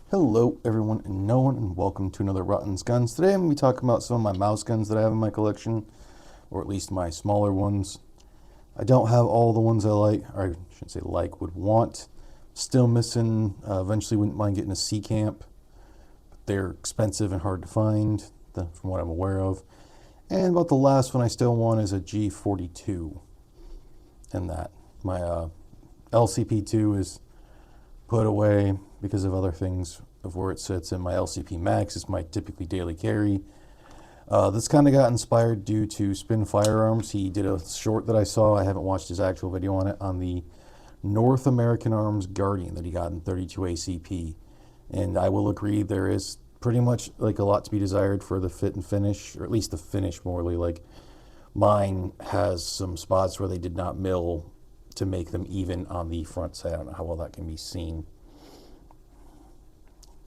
Hello everyone and no one, and welcome to another Rotten's Guns. Today I'm going to be talking about some of my mouse guns that I have in my collection, or at least my smaller ones. I don't have all the ones I like, or I shouldn't say like, would want. Still missing, eventually wouldn't mind getting a C-Camp. They're expensive and hard to find, from what I'm aware of. And about the last one I still want is a G42. And that. My LCP2 is put away because of other things of where it sits, and my LCP Max is my typically daily carry. This kind of got inspired due to Spin Firearms. He did a short that I saw. I haven't watched his actual video on it, on the North American Arms Guardian that he got in 32 ACP. And I will agree, there is pretty much like a lot to be desired for the fit and finish, or at least the finish morely. Like mine has some spots where they did not mill to make them even on the front side. I don't know how well that can be seen.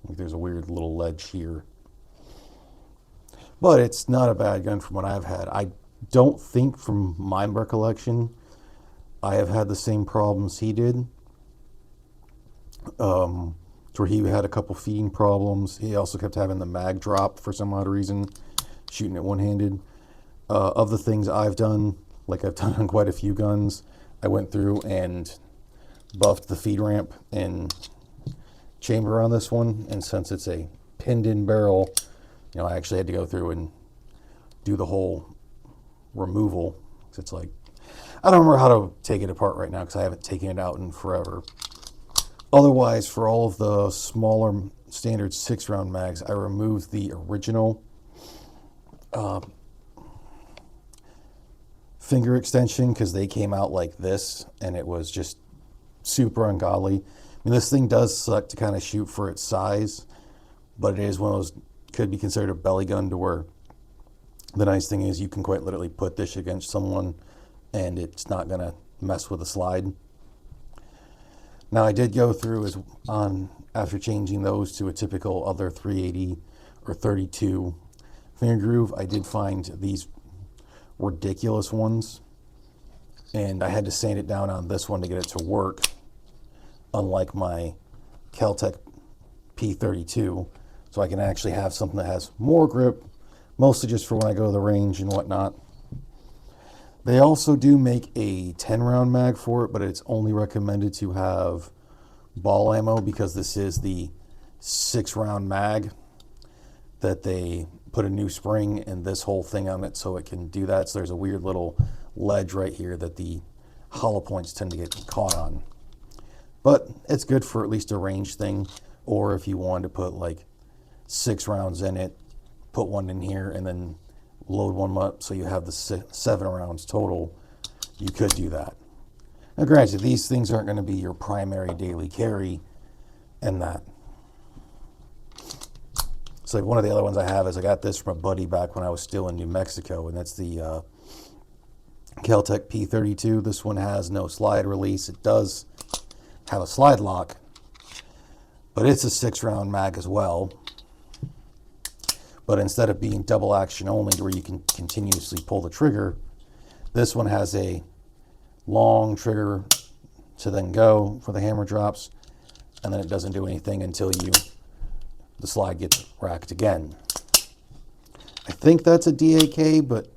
Like there's a weird little ledge here. But it's not a bad gun from what I've had. I don't think, from my recollection, I have had the same problems he did. Where he had a couple feeding problems. He also kept having the mag drop for some odd reason, shooting it one-handed. Of the things I've done, like I've done on quite a few guns, I went through and buffed the feed ramp and chamber on this one, and since it's a pinned-in barrel, I actually had to go through and do the whole removal. It's like, I don't remember how to take it apart right now because I haven't taken it out in forever. Otherwise, for all of the smaller standard 6-round mags, I removed the original finger extension because they came out like this, and it was just super ungodly. I mean, this thing does suck to kind of shoot for its size, but it is one of those, could be considered a belly gun, to where the nice thing is you can quite literally put this against someone and it's not going to mess with the slide. Now, I did go through after changing those to a typical other 380 or 32 finger groove, I did find these ridiculous ones, and I had to sand it down on this one to get it to work, unlike my Kel-Tec P32, so I can actually have something that has more grip, mostly just for when I go to the range and whatnot. They also do make a 10-round mag for it, but it's only recommended to have ball ammo because this is the 6-round mag that they put a new spring and this whole thing on it so it can do that. So there's a weird little ledge right here that the hollow points tend to get caught on. But it's good for at least a range thing, or if you wanted to put like 6 rounds in it, put one in here and then load one up so you have the 7 rounds total, you could do that. Now granted, these things aren't going to be your primary daily carry, and that. So like one of the other ones I have is, I got this from a buddy back when I was still in New Mexico, and that's the Kel-Tec P32. This one has no slide release. It does have a slide lock, but it's a 6-round mag as well. But instead of being double action only, where you can continuously pull the trigger, this one has a long trigger to then go for the hammer drops, and then it doesn't do anything until the slide gets racked again. I think that's a DAK, but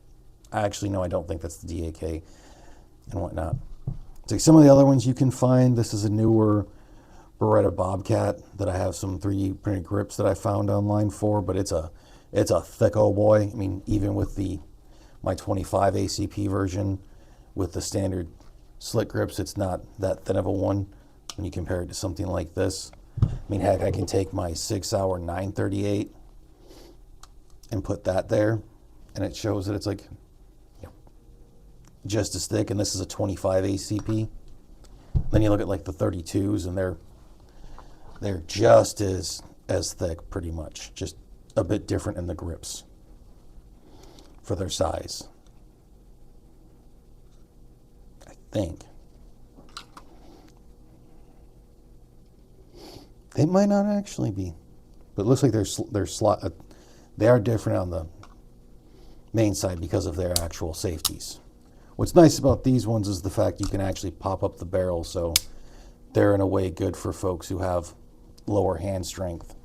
actually no, I don't think that's the DAK and whatnot. So some of the other ones you can find, this is a newer Beretta Bobcat that I have some 3D printed grips that I found online for, but it's a thick old boy. I mean, even with my 25 ACP version with the standard slit grips, it's not that thin of a one when you compare it to something like this. I mean, heck, I can take my 6-hour 938 and put that there, and it shows that it's like just as thick, and this is a 25 ACP. Then you look at like the 32s, and they're just as thick, pretty much, just a bit different in the grips for their size, I think. They might not actually be, but it looks like they are different on the main side because of their actual safeties. What's nice about these ones is the fact you can actually pop up the barrel, so they're in a way good for folks who have lower hand strength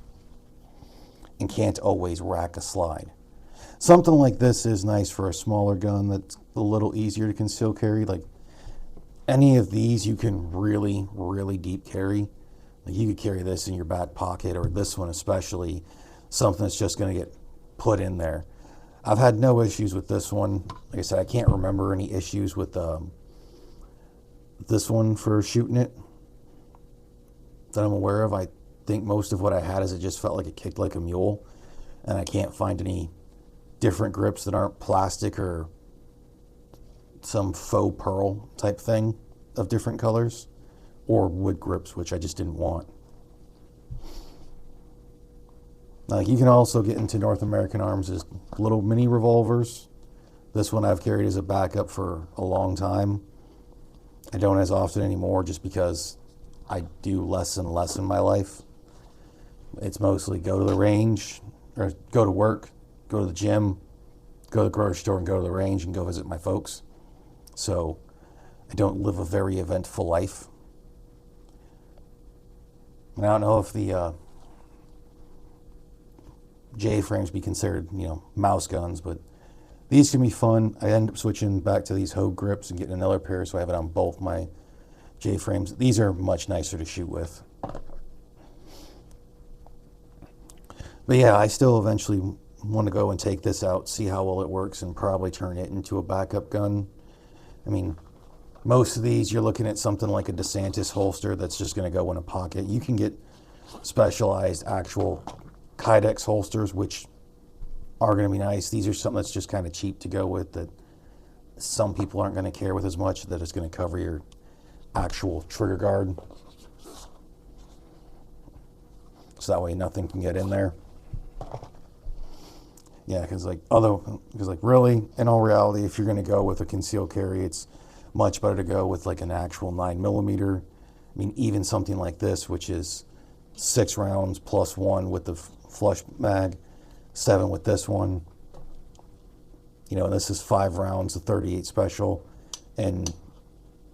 and can't always rack a slide. Something like this is nice for a smaller gun that's a little easier to conceal carry. Like any of these you can really, really deep carry. Like you could carry this in your back pocket, or this one especially, something that's just going to get put in there. I've had no issues with this one. Like I said, I can't remember any issues with this one for shooting it that I'm aware of. I think most of what I had is it just felt like it kicked like a mule, and I can't find any different grips that aren't plastic or some faux pearl type thing of different colors, or wood grips, which I just didn't want. Like you can also get into North American Arms as little mini revolvers. This one I've carried as a backup for a long time. I don't as often anymore just because I do less and less in my life. It's mostly go to the range, or go to work, go to the gym, go to the grocery store, and go to the range and go visit my folks. So I don't live a very eventful life. And I don't know if the J-frames be considered, mouse guns, but these can be fun. I end up switching back to these Hogue grips and getting another pair, so I have it on both my J-frames. These are much nicer to shoot with. But yeah, I still eventually want to go and take this out, see how well it works, and probably turn it into a backup gun. I mean, most of these, you're looking at something like a DeSantis holster that's just going to go in a pocket. You can get specialized actual Kydex holsters, which are going to be nice. These are something that's just kind of cheap to go with, that some people aren't going to care with as much, that it's going to cover your actual trigger guard. So that way nothing can get in there. Yeah, because really, in all reality, if you're going to go with a concealed carry, it's much better to go with like an actual 9mm. I mean, even something like this, which is 6 rounds plus 1 with the flush mag, 7 with this one. This is 5 rounds, a 38 special, and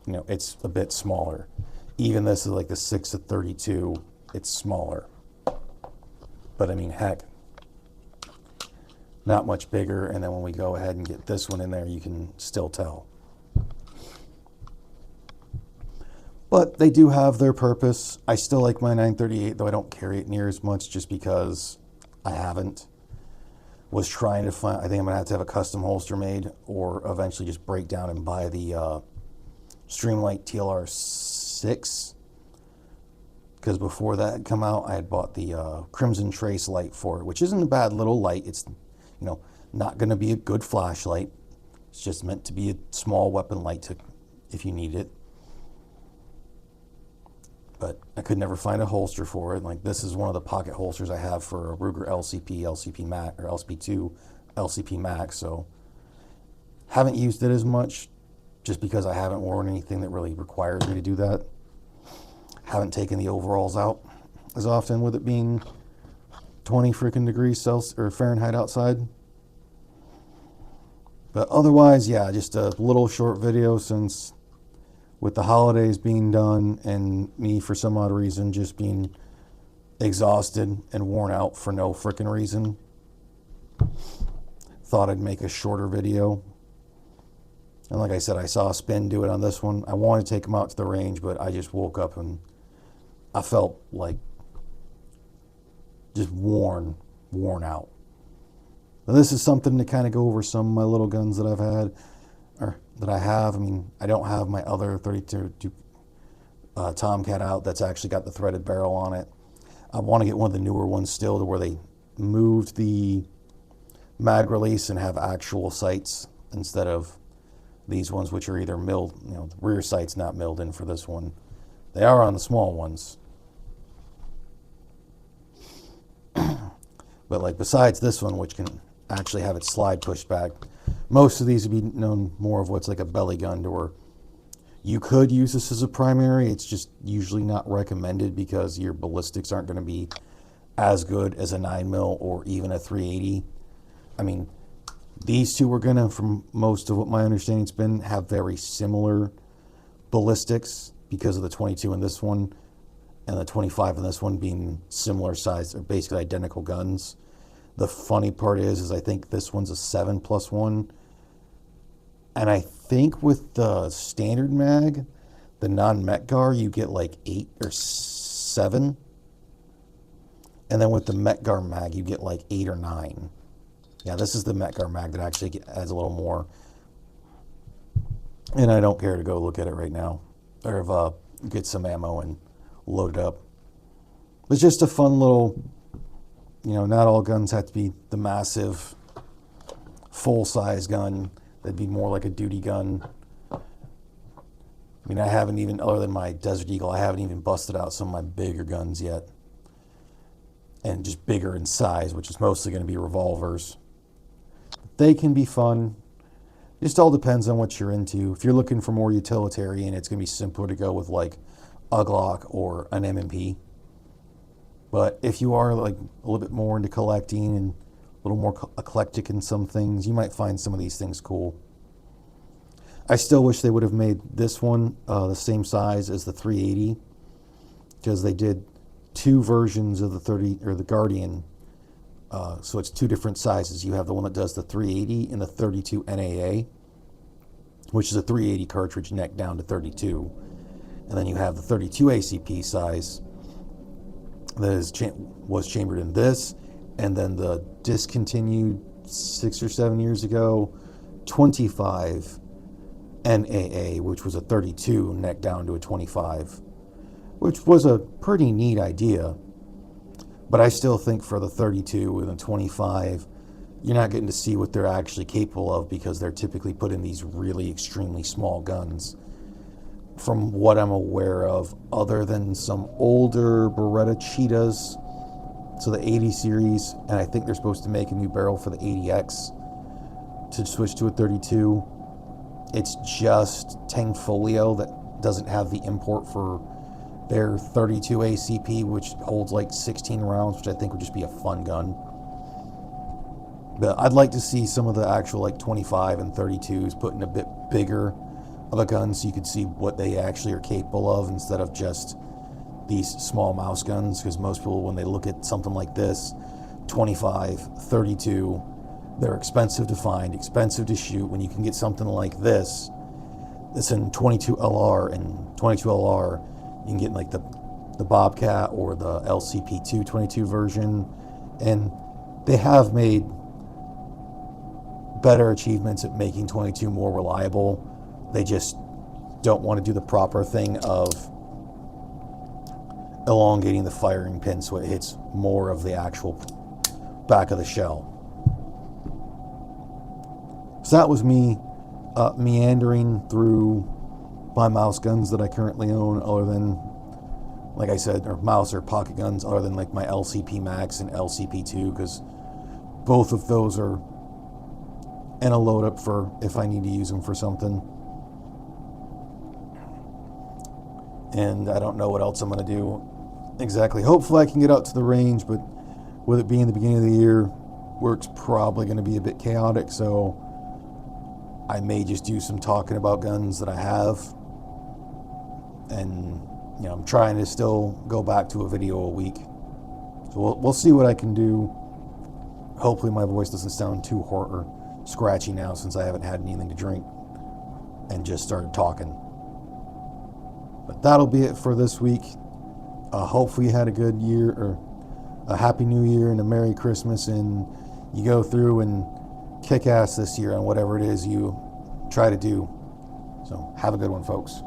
it's a bit smaller. Even this is like the 6-32, it's smaller. But I mean, heck, not much bigger. And then when we go ahead and get this one in there, you can still tell. But they do have their purpose. I still like my 938, though I don't carry it near as much just because I haven't. Was trying to find, I think I'm going to have a custom holster made, or eventually just break down and buy the Streamlight TLR 6. Because before that had come out, I had bought the Crimson Trace light for it, which isn't a bad little light. It's, not going to be a good flashlight. It's just meant to be a small weapon light if you need it. But I could never find a holster for it. Like, this is one of the pocket holsters I have for a Ruger LCP Max, or LCP2 LCP Max. So haven't used it as much just because I haven't worn anything that really requires me to do that. Haven't taken the overalls out as often, with it being 20 freaking degrees Celsius or Fahrenheit outside. But otherwise, yeah, just a little short video, since with the holidays being done and me for some odd reason just being exhausted and worn out for no freaking reason, thought I'd make a shorter video. And like I said, I saw Spin do it on this one. I wanted to take him out to the range, but I just woke up and I felt like just worn out. Now, this is something to kind of go over some of my little guns that I've had, or that I have. I mean, I don't have my other 32 Tomcat out that's actually got the threaded barrel on it. I want to get one of the newer ones still, to where they moved the mag release and have actual sights instead of these ones, which are either milled, the rear sight's not milled in for this one. They are on the small ones. But like, besides this one, which can actually have its slide pushed back, most of these would be known more of what's like a belly gun, to where you could use this as a primary. It's just usually not recommended because your ballistics aren't going to be as good as a 9mm or even a 380. I mean, these two are going to, from most of what my understanding's been, have very similar ballistics because of the 22 in this one. and the 25 and this one being similar size, or basically identical guns. The funny part is I think this one's a 7+1, and I think with the standard mag, the non-Metgar, you get like 8 or 7, and then with the Metgar mag, you get like 8 or 9. Yeah, this is the Metgar mag that actually adds a little more, and I don't care to go look at it right now, or get some ammo and load it up. It's just a fun little, not all guns have to be the massive full-size gun. That'd be more like a duty gun. I mean, I haven't even, other than my Desert Eagle, I haven't even busted out some of my bigger guns yet. And just bigger in size, which is mostly going to be revolvers. They can be fun. Just all depends on what you're into. If you're looking for more utilitarian, it's going to be simpler to go with like a Glock or an M&P. But if you are like a little bit more into collecting and a little more eclectic in some things, you might find some of these things cool. I still wish they would have made this one the same size as the 380, because they did 2 versions of the 30 or the Guardian. So it's 2 different sizes. You have the one that does the 380 and the 32 NAA, which is a 380 cartridge neck down to 32. And then you have the 32 ACP size that was chambered in this, and then the discontinued 6 or 7 years ago 25 NAA, which was a 32 neck down to a 25, which was a pretty neat idea. But I still think for the 32 and the 25, you're not getting to see what they're actually capable of, because they're typically put in these really extremely small guns. From what I'm aware of, other than some older Beretta Cheetahs, so the 80 series, and I think they're supposed to make a new barrel for the 80X to switch to a 32. It's just Tangfolio that doesn't have the import for their 32 ACP, which holds like 16 rounds, which I think would just be a fun gun. But I'd like to see some of the actual like 25 and 32s put in a bit bigger of a gun, so you could see what they actually are capable of instead of just these small mouse guns. Because most people, when they look at something like this, 25, 32, they're expensive to find, expensive to shoot. When you can get something like this, that's in 22 LR, and 22 LR, you can get like the Bobcat or the LCP2 22 version, and they have made better achievements at making 22 more reliable. They just don't want to do the proper thing of elongating the firing pin so it hits more of the actual back of the shell. So that was me meandering through my mouse guns that I currently own, other than, like I said, or mouse or pocket guns, other than like my LCP Max and LCP2, because both of those are in a load up for if I need to use them for something. And I don't know what else I'm going to do exactly. Hopefully I can get out to the range, but with it being the beginning of the year, work's probably going to be a bit chaotic, so I may just do some talking about guns that I have. And, I'm trying to still go back to a video a week. So we'll see what I can do. Hopefully my voice doesn't sound too hoarse or scratchy now, since I haven't had anything to drink and just started talking. But that'll be it for this week. Hopefully you had a good year, or a happy new year and a Merry Christmas, and you go through and kick ass this year on whatever it is you try to do. So have a good one, folks.